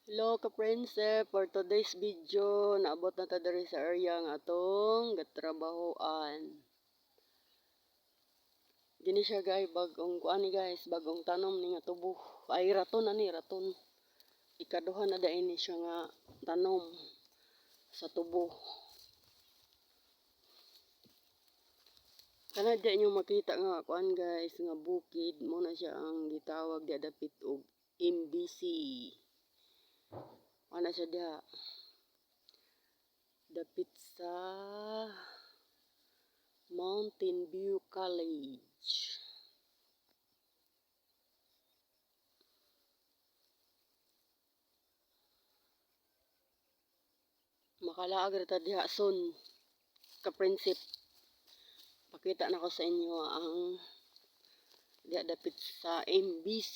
Hello ka-prinsep, for today's video, naabot na ta diri sa area nga atong gatrabahoan. Dini siya guys, bagong kuan ni guys, bagong tanom ni nga tubo. Ay raton ani, raton. Ikaduha na da ini siya nga tanom sa tubo. Kana di nyo makita nga kuan guys, nga bukid mo na siya ang gitawag di dapit og MBC. Ana siya diha. Dapit sa Mountain View College. Makalaag rita diha son ka-prinsip. Pakita na ko sa inyo ang diha dapit sa MBC.